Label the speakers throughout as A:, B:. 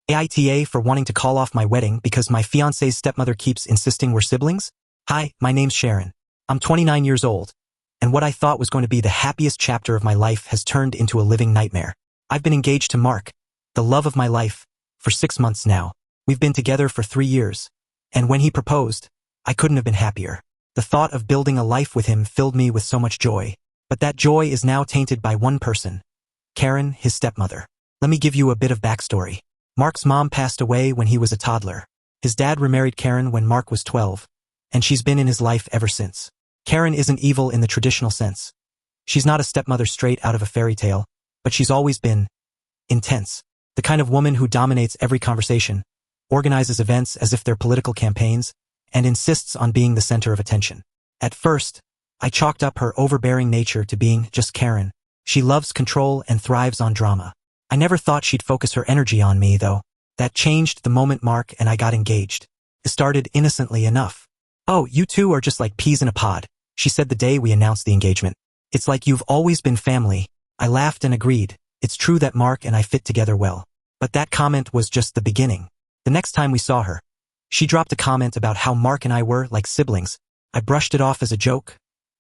A: AITA for wanting to call off my wedding because my fiancé's stepmother keeps insisting we're siblings? Hi, my name's Sharon. I'm 29 years old, and what I thought was going to be the happiest chapter of my life has turned into a living nightmare. I've been engaged to Mark, the love of my life, for 6 months now. We've been together for 3 years, and when he proposed, I couldn't have been happier. The thought of building a life with him filled me with so much joy. But that joy is now tainted by one person, Karen, his stepmother. Let me give you a bit of backstory. Mark's mom passed away when he was a toddler. His dad remarried Karen when Mark was 12, and she's been in his life ever since. Karen isn't evil in the traditional sense. She's not a stepmother straight out of a fairy tale, but she's always been intense. The kind of woman who dominates every conversation, organizes events as if they're political campaigns, and insists on being the center of attention. At first, I chalked up her overbearing nature to being just Karen. She loves control and thrives on drama. I never thought she'd focus her energy on me, though. That changed the moment Mark and I got engaged. It started innocently enough. "Oh, you two are just like peas in a pod," she said the day we announced the engagement. "It's like you've always been family." I laughed and agreed. It's true that Mark and I fit together well. But that comment was just the beginning. The next time we saw her, she dropped a comment about how Mark and I were like siblings. I brushed it off as a joke,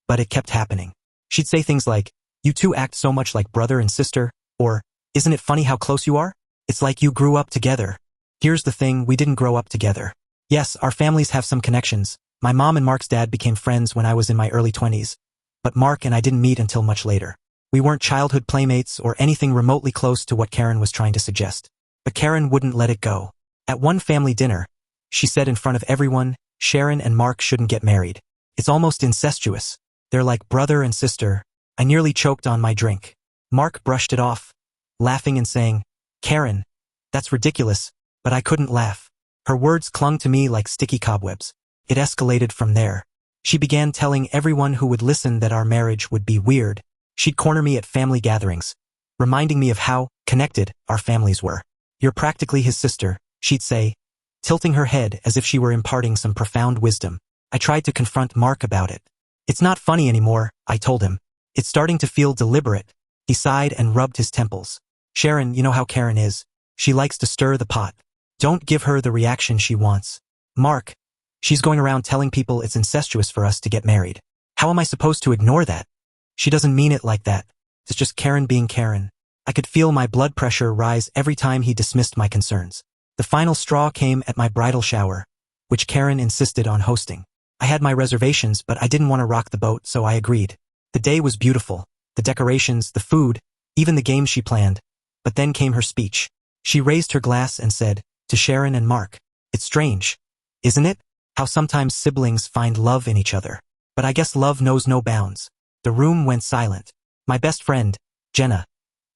A: but it kept happening. She'd say things like, "You two act so much like brother and sister," or, "Isn't it funny how close you are? It's like you grew up together." Here's the thing, we didn't grow up together. Yes, our families have some connections. My mom and Mark's dad became friends when I was in my early 20s, but Mark and I didn't meet until much later. We weren't childhood playmates or anything remotely close to what Karen was trying to suggest. But Karen wouldn't let it go. At one family dinner, she said in front of everyone, Sharon and Mark shouldn't get married. It's almost incestuous. They're like brother and sister. I nearly choked on my drink. Mark brushed it off, laughing and saying, "Karen, that's ridiculous," but I couldn't laugh. Her words clung to me like sticky cobwebs. It escalated from there. She began telling everyone who would listen that our marriage would be weird. She'd corner me at family gatherings, reminding me of how connected our families were. "You're practically his sister," she'd say, tilting her head as if she were imparting some profound wisdom. I tried to confront Mark about it. "It's not funny anymore," I told him. "It's starting to feel deliberate." He sighed and rubbed his temples. "Sharon, you know how Karen is. She likes to stir the pot. Don't give her the reaction she wants." "Mark, she's going around telling people it's incestuous for us to get married. How am I supposed to ignore that? She doesn't mean it like that. It's just Karen being Karen." I could feel my blood pressure rise every time he dismissed my concerns. The final straw came at my bridal shower, which Karen insisted on hosting. I had my reservations, but I didn't want to rock the boat, so I agreed. The day was beautiful. The decorations, the food, even the games she planned. But then came her speech. She raised her glass and said, "To Sharon and Mark, it's strange, isn't it? How sometimes siblings find love in each other. But I guess love knows no bounds." The room went silent. My best friend, Jenna,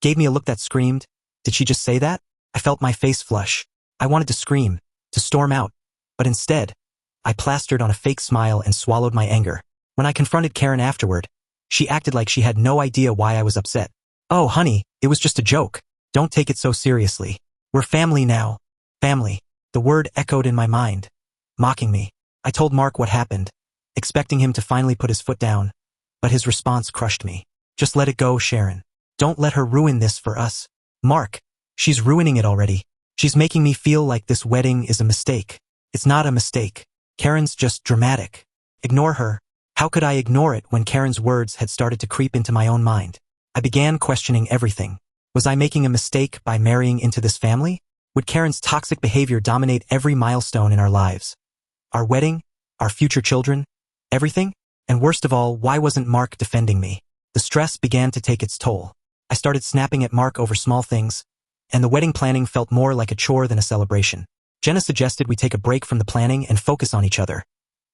A: gave me a look that screamed, "Did she just say that?" I felt my face flush. I wanted to scream, to storm out, but instead, I plastered on a fake smile and swallowed my anger. When I confronted Karen afterward, she acted like she had no idea why I was upset. "Oh, honey, it was just a joke. Don't take it so seriously. We're family now." Family. The word echoed in my mind, mocking me. I told Mark what happened, expecting him to finally put his foot down, but his response crushed me. "Just let it go, Sharon. Don't let her ruin this for us." "Mark, she's ruining it already. She's making me feel like this wedding is a mistake." "It's not a mistake. Karen's just dramatic. Ignore her." How could I ignore it when Karen's words had started to creep into my own mind? I began questioning everything. Was I making a mistake by marrying into this family? Would Karen's toxic behavior dominate every milestone in our lives? Our wedding? Our future children? Everything? And worst of all, why wasn't Mark defending me? The stress began to take its toll. I started snapping at Mark over small things, and the wedding planning felt more like a chore than a celebration. Jenna suggested we take a break from the planning and focus on each other.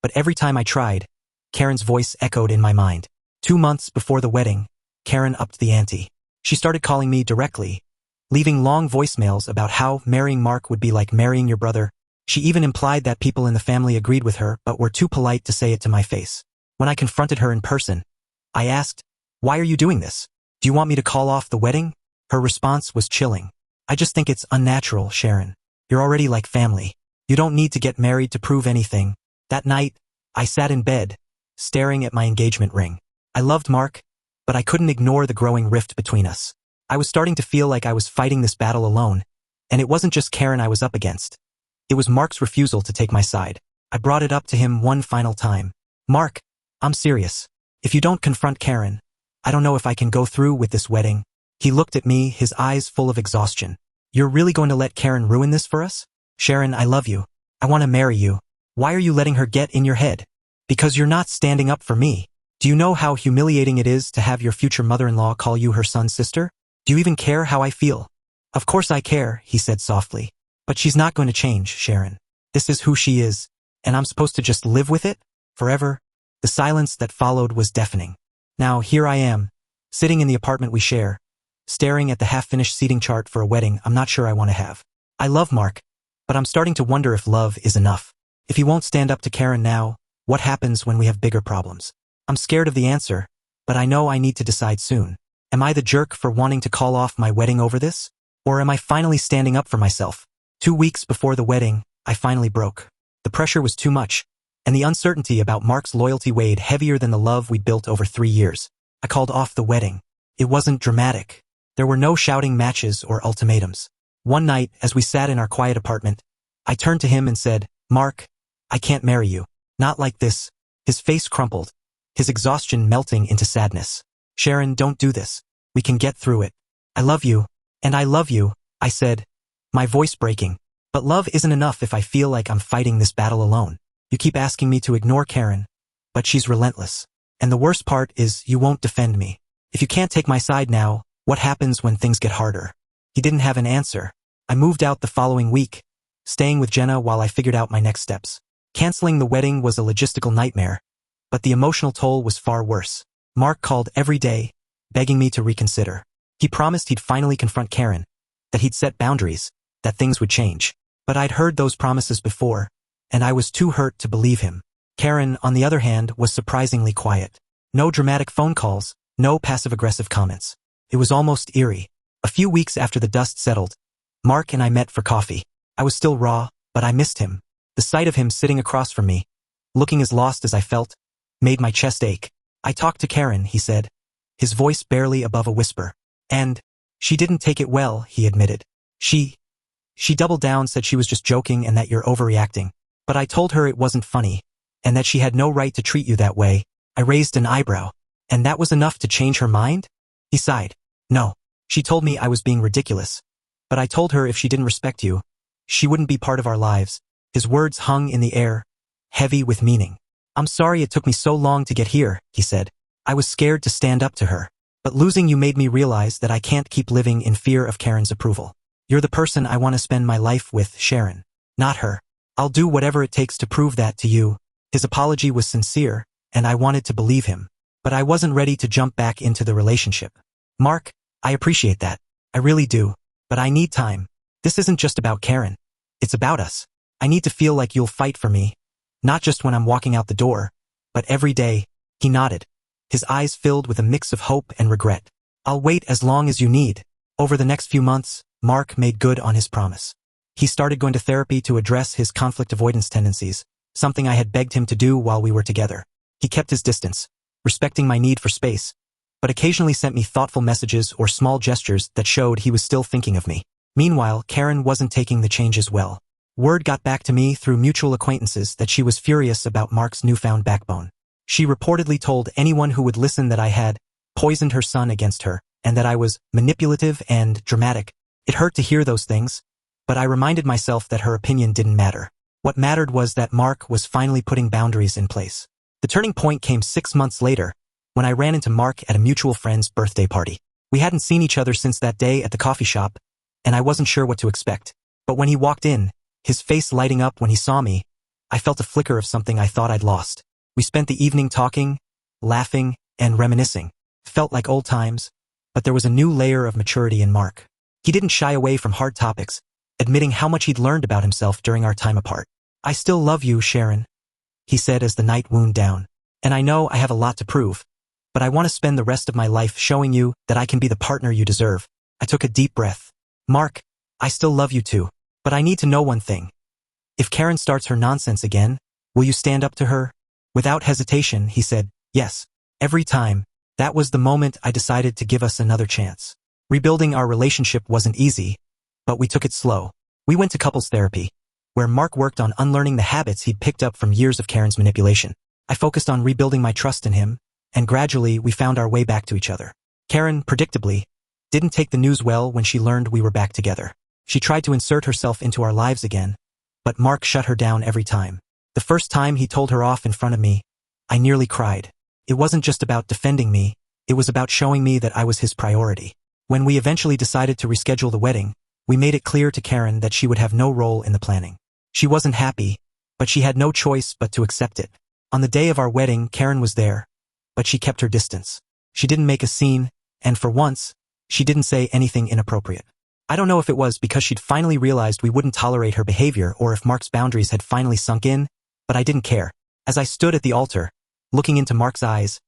A: But every time I tried, Karen's voice echoed in my mind. 2 months before the wedding, Karen upped the ante. She started calling me directly, leaving long voicemails about how marrying Mark would be like marrying your brother. She even implied that people in the family agreed with her but were too polite to say it to my face. When I confronted her in person, I asked, "Why are you doing this? Do you want me to call off the wedding?" Her response was chilling. "I just think it's unnatural, Sharon. You're already like family. You don't need to get married to prove anything." That night, I sat in bed, staring at my engagement ring. I loved Mark, but I couldn't ignore the growing rift between us. I was starting to feel like I was fighting this battle alone, And it wasn't just Karen I was up against. It was Mark's refusal to take my side. I brought it up to him one final time. Mark, I'm serious. If you don't confront Karen, I don't know if I can go through with this wedding. He looked at me, his eyes full of exhaustion. You're really going to let Karen ruin this for us? Sharon, I love you. I want to marry you. Why are you letting her get in your head? Because you're not standing up for me. Do you know how humiliating it is to have your future mother-in-law call you her son's sister? Do you even care how I feel? Of course I care, he said softly. But she's not going to change, Sharon. This is who she is, and I'm supposed to just live with it? Forever? The silence that followed was deafening. Now here I am, sitting in the apartment we share, staring at the half-finished seating chart for a wedding I'm not sure I want to have. I love Mark, but I'm starting to wonder if love is enough. If he won't stand up to Karen now, what happens when we have bigger problems? I'm scared of the answer, but I know I need to decide soon. Am I the jerk for wanting to call off my wedding over this? Or am I finally standing up for myself? 2 weeks before the wedding, I finally broke. The pressure was too much, and the uncertainty about Mark's loyalty weighed heavier than the love we'd built over 3 years. I called off the wedding. It wasn't dramatic. There were no shouting matches or ultimatums. One night, as we sat in our quiet apartment, I turned to him and said, Mark, I can't marry you. Not like this. His face crumpled, his exhaustion melting into sadness. Sharon, don't do this. We can get through it. I love you, and I love you, I said, my voice breaking. But love isn't enough if I feel like I'm fighting this battle alone. You keep asking me to ignore Karen, but she's relentless. And the worst part is you won't defend me. If you can't take my side now, what happens when things get harder? He didn't have an answer. I moved out the following week, staying with Jenna while I figured out my next steps. Canceling the wedding was a logistical nightmare, but the emotional toll was far worse. Mark called every day, begging me to reconsider. He promised he'd finally confront Karen, that he'd set boundaries, that things would change. But I'd heard those promises before, and I was too hurt to believe him. Karen, on the other hand, was surprisingly quiet. No dramatic phone calls, no passive-aggressive comments. It was almost eerie. A few weeks after the dust settled, Mark and I met for coffee. I was still raw, but I missed him. The sight of him sitting across from me, looking as lost as I felt, made my chest ache. I talked to Karen, he said, his voice barely above a whisper. And she didn't take it well, he admitted. She doubled down, said she was just joking and that you're overreacting. But I told her it wasn't funny, and that she had no right to treat you that way. I raised an eyebrow. And that was enough to change her mind? He sighed. No. She told me I was being ridiculous. But I told her if she didn't respect you, she wouldn't be part of our lives. His words hung in the air, heavy with meaning. I'm sorry it took me so long to get here, he said. I was scared to stand up to her. But losing you made me realize that I can't keep living in fear of Karen's approval. You're the person I want to spend my life with, Sharon. Not her. I'll do whatever it takes to prove that to you. His apology was sincere, and I wanted to believe him. But I wasn't ready to jump back into the relationship. Mark, I appreciate that. I really do. But I need time. This isn't just about Karen. It's about us. I need to feel like you'll fight for me. Not just when I'm walking out the door, but every day. He nodded, his eyes filled with a mix of hope and regret. I'll wait as long as you need. Over the next few months, Mark made good on his promise. He started going to therapy to address his conflict avoidance tendencies, something I had begged him to do while we were together. He kept his distance, respecting my need for space, but occasionally sent me thoughtful messages or small gestures that showed he was still thinking of me. Meanwhile, Karen wasn't taking the changes well. Word got back to me through mutual acquaintances that she was furious about Mark's newfound backbone. She reportedly told anyone who would listen that I had poisoned her son against her, and that I was manipulative and dramatic. It hurt to hear those things, but I reminded myself that her opinion didn't matter. What mattered was that Mark was finally putting boundaries in place. The turning point came 6 months later, when I ran into Mark at a mutual friend's birthday party. We hadn't seen each other since that day at the coffee shop, and I wasn't sure what to expect. But when he walked in, his face lighting up when he saw me, I felt a flicker of something I thought I'd lost. We spent the evening talking, laughing, and reminiscing. It felt like old times, but there was a new layer of maturity in Mark. He didn't shy away from hard topics, admitting how much he'd learned about himself during our time apart. I still love you, Sharon, he said as the night wound down. And I know I have a lot to prove, but I want to spend the rest of my life showing you that I can be the partner you deserve. I took a deep breath. Mark, I still love you too, but I need to know one thing. If Karen starts her nonsense again, will you stand up to her? Without hesitation, he said, yes. Every time. That was the moment I decided to give us another chance. Rebuilding our relationship wasn't easy, but we took it slow. We went to couples therapy, where Mark worked on unlearning the habits he'd picked up from years of Karen's manipulation. I focused on rebuilding my trust in him, and gradually we found our way back to each other. Karen, predictably, didn't take the news well when she learned we were back together. She tried to insert herself into our lives again, but Mark shut her down every time. The first time he told her off in front of me, I nearly cried. It wasn't just about defending me, it was about showing me that I was his priority. When we eventually decided to reschedule the wedding, we made it clear to Karen that she would have no role in the planning. She wasn't happy, but she had no choice but to accept it. On the day of our wedding, Karen was there, but she kept her distance. She didn't make a scene, and for once, she didn't say anything inappropriate. I don't know if it was because she'd finally realized we wouldn't tolerate her behavior or if Mark's boundaries had finally sunk in, but I didn't care. As I stood at the altar, looking into Mark's eyes,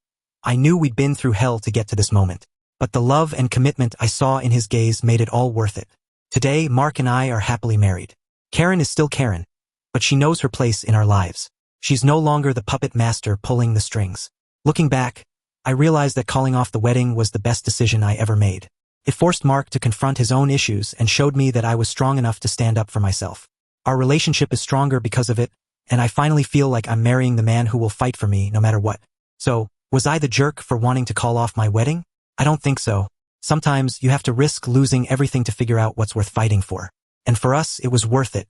A: I knew we'd been through hell to get to this moment. But the love and commitment I saw in his gaze made it all worth it. Today, Mark and I are happily married. Karen is still Karen, but she knows her place in our lives. She's no longer the puppet master pulling the strings. Looking back, I realized that calling off the wedding was the best decision I ever made. It forced Mark to confront his own issues and showed me that I was strong enough to stand up for myself. Our relationship is stronger because of it, and I finally feel like I'm marrying the man who will fight for me no matter what. So, was I the jerk for wanting to call off my wedding? I don't think so. Sometimes you have to risk losing everything to figure out what's worth fighting for. And for us, it was worth it,